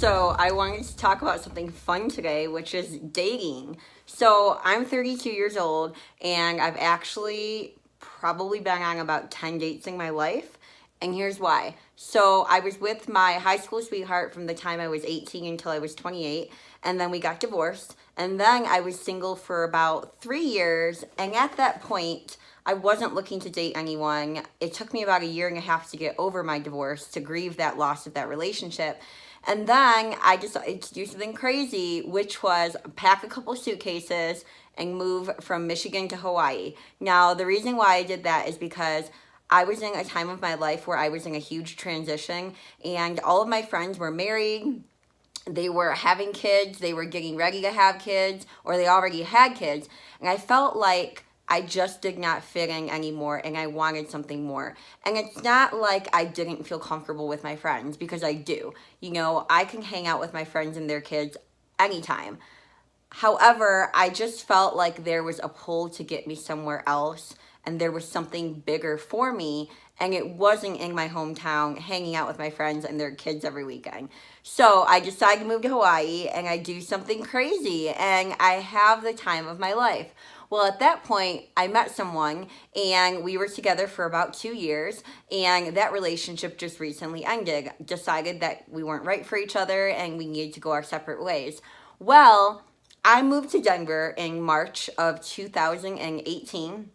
So I wanted to talk about something fun today, which is dating. So I'm 32 years old, and I've actually probably been on about 10 dates in my life. And here's why. So I was with my high school sweetheart from the time I was 18 until I was 28, and then we got divorced. And then I was single for about 3 years, and at that point, I wasn't looking to date anyone. It took me about a year and a half to get over my divorce, to grieve that loss of that relationship. And then I decided to do something crazy, which was pack a couple suitcases and move from Michigan to Hawaii. Now, the reason why I did that is because I was in a time of my life where I was in a huge transition, and all of my friends were married. They were having kids, they were getting ready to have kids, or they already had kids. And I felt like I just did not fit in anymore, and I wanted something more. And it's not like I didn't feel comfortable with my friends, because I do. You know, I can hang out with my friends and their kids anytime. However, I just felt like there was a pull to get me somewhere else, and there was something bigger for me, and it wasn't in my hometown hanging out with my friends and their kids every weekend. So I decided to move to Hawaii, and I do something crazy, and I have the time of my life. Well, at that point, I met someone, and we were together for about 2 years, and that relationship just recently ended. Decided that we weren't right for each other, and we needed to go our separate ways. Well, I moved to Denver in March of 2018.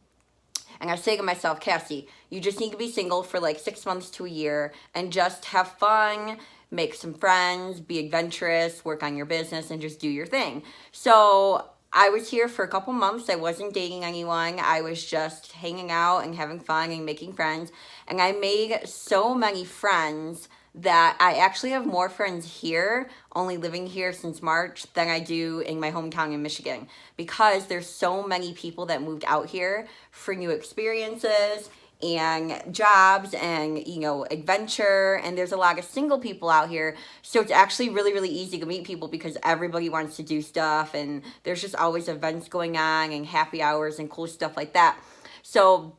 And I say to myself, Cassie, you just need to be single for like 6 months to a year and just have fun, make some friends, be adventurous, work on your business, and just do your thing. So I was here for a couple months. I wasn't dating anyone. I was just hanging out and having fun and making friends. And I made so many friends that I actually have more friends here, only living here since March, than I do in my hometown in Michigan, because there's so many people that moved out here for new experiences and jobs and, you know, adventure, and there's a lot of single people out here. So it's actually really, really easy to meet people because everybody wants to do stuff, and there's just always events going on and happy hours and cool stuff like that. So,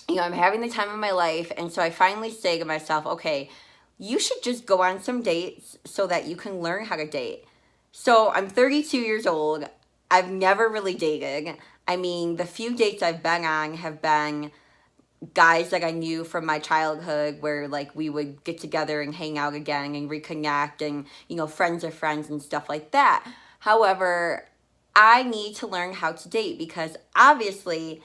you know, I'm having the time of my life, and so I finally say to myself, okay, you should just go on some dates so that you can learn how to date. So I'm 32 years old. I've never really dated. I mean, the few dates I've been on have been guys that I knew from my childhood, where like we would get together and hang out again and reconnect, and, you know, friends of friends and stuff like that. However, I need to learn how to date, because obviously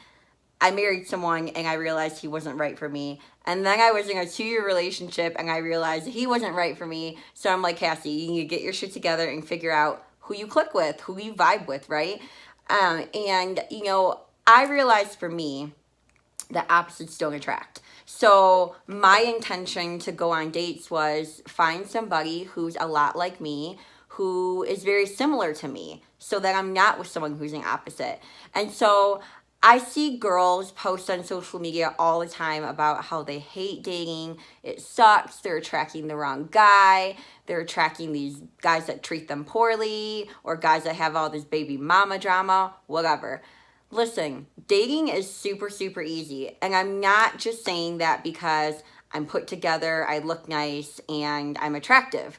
I married someone and I realized he wasn't right for me. And then I was in a 2-year relationship and I realized he wasn't right for me. So I'm like, Cassie, you need to get your shit together and figure out who you click with, who you vibe with, right? And, you know, I realized for me that opposites don't attract. So my intention to go on dates was find somebody who's a lot like me, who is very similar to me, so that I'm not with someone who's an opposite. And so I see girls post on social media all the time about how they hate dating. It sucks. They're attracting the wrong guy. They're attracting these guys that treat them poorly, or guys that have all this baby mama drama, whatever. Listen, dating is super, super easy. And I'm not just saying that because I'm put together, I look nice, and I'm attractive.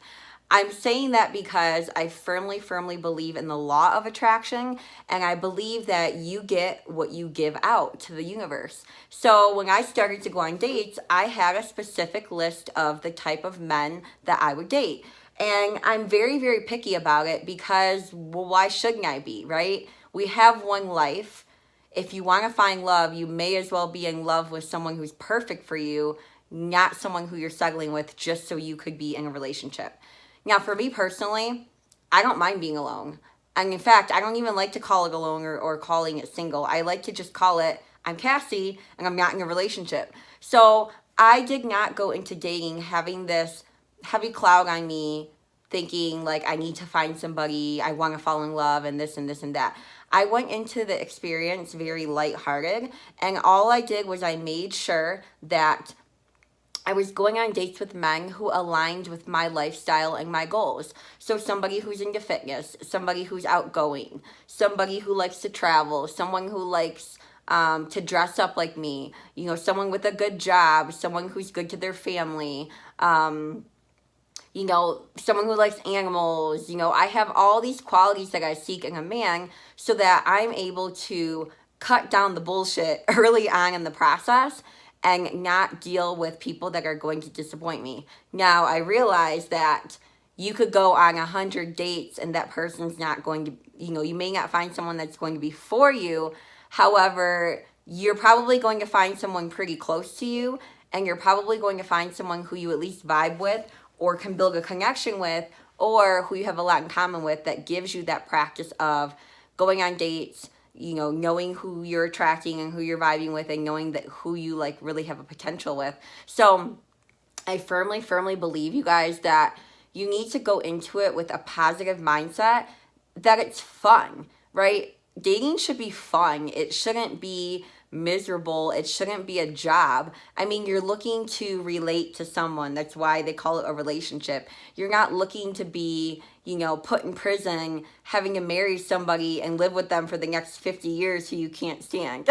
I'm saying that because I firmly, firmly believe in the law of attraction, and I believe that you get what you give out to the universe. So when I started to go on dates, I had a specific list of the type of men that I would date. And I'm very, very picky about it because, well, why shouldn't I be, right? We have one life. If you want to find love, you may as well be in love with someone who's perfect for you, not someone who you're settling with just so you could be in a relationship. Now, for me personally, I don't mind being alone. And in fact, I don't even like to call it alone or calling it single. I like to just call it, I'm Cassie, and I'm not in a relationship. So I did not go into dating having this heavy cloud on me, thinking like I need to find somebody, I want to fall in love, and this and this and that. I went into the experience very lighthearted, and all I did was I made sure that I was going on dates with men who aligned with my lifestyle and my goals. So somebody who's into fitness, somebody who's outgoing, somebody who likes to travel, someone who likes to dress up like me, someone with a good job, someone who's good to their family, someone who likes animals. I have all these qualities that I seek in a man so that I'm able to cut down the bullshit early on in the process and not deal with people that are going to disappoint me. Now, I realize that you could go on 100 dates and that person's not going to, you may not find someone that's going to be for you. However, you're probably going to find someone pretty close to you, and you're probably going to find someone who you at least vibe with or can build a connection with, or who you have a lot in common with, that gives you that practice of going on dates, knowing who you're attracting and who you're vibing with, and knowing that who you like really have a potential with. So I firmly, firmly believe, you guys, that you need to go into it with a positive mindset, that it's fun, right? Dating should be fun. It shouldn't be miserable. It shouldn't be a job. I mean, you're looking to relate to someone. That's why they call it a relationship. You're not looking to be, put in prison, having to marry somebody and live with them for the next 50 years who you can't stand.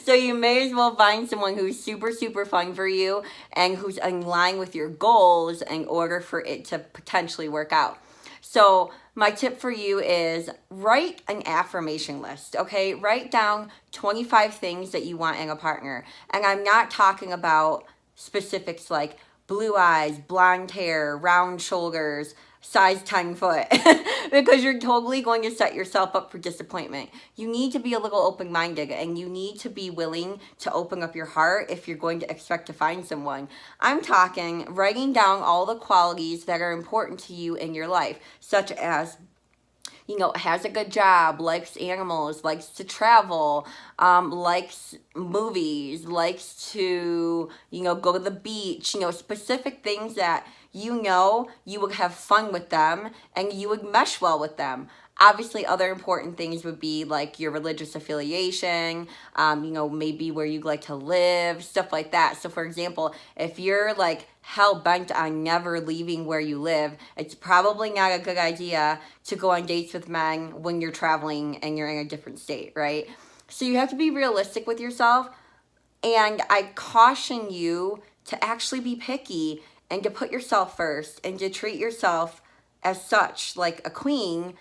So you may as well find someone who's super, super fun for you and who's in line with your goals in order for it to potentially work out. So my tip for you is write an affirmation list, okay? Write down 25 things that you want in a partner. And I'm not talking about specifics like blue eyes, blonde hair, round shoulders, size 10 foot, because you're totally going to set yourself up for disappointment. You need to be a little open-minded, and you need to be willing to open up your heart if you're going to expect to find someone. I'm talking writing down all the qualities that are important to you in your life, such as has a good job, likes animals, likes to travel, likes movies, likes to, go to the beach, specific things that you would have fun with them and you would mesh well with them. Obviously, other important things would be like your religious affiliation, maybe where you like to live, stuff like that. So for example, if you're like hell-bent on never leaving where you live, it's probably not a good idea to go on dates with men when you're traveling and you're in a different state, right? So you have to be realistic with yourself, and I caution you to actually be picky and to put yourself first and to treat yourself as such, like a queen,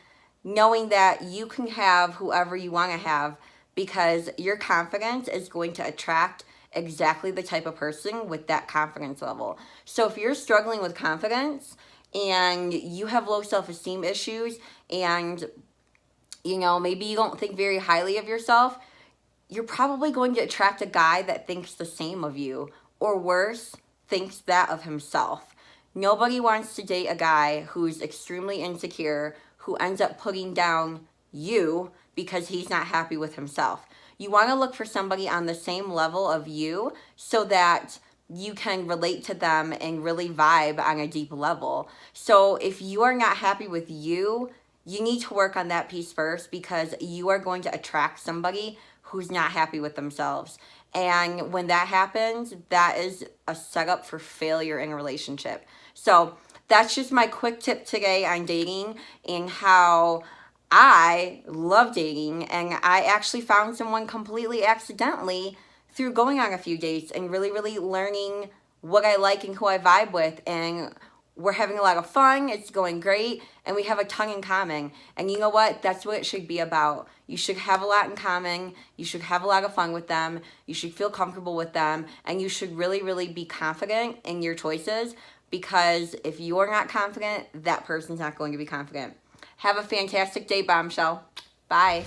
knowing that you can have whoever you want to have, because your confidence is going to attract exactly the type of person with that confidence level. So if you're struggling with confidence and you have low self-esteem issues, and maybe you don't think very highly of yourself, you're probably going to attract a guy that thinks the same of you, or worse, thinks that of himself. Nobody wants to date a guy who's extremely insecure, who ends up putting down you because he's not happy with himself. You want to look for somebody on the same level of you so that you can relate to them and really vibe on a deep level. So if you are not happy with you, you need to work on that piece first, because you are going to attract somebody who's not happy with themselves. And when that happens, that is a setup for failure in a relationship. So that's just my quick tip today on dating and how I love dating. And I actually found someone completely accidentally through going on a few dates and really, really learning what I like and who I vibe with. And we're having a lot of fun. It's going great. And we have a ton in common. And you know what? That's what it should be about. You should have a lot in common. You should have a lot of fun with them. You should feel comfortable with them. And you should really, really be confident in your choices. Because if you're not confident, that person's not going to be confident. Have a fantastic day, Bombshell. Bye.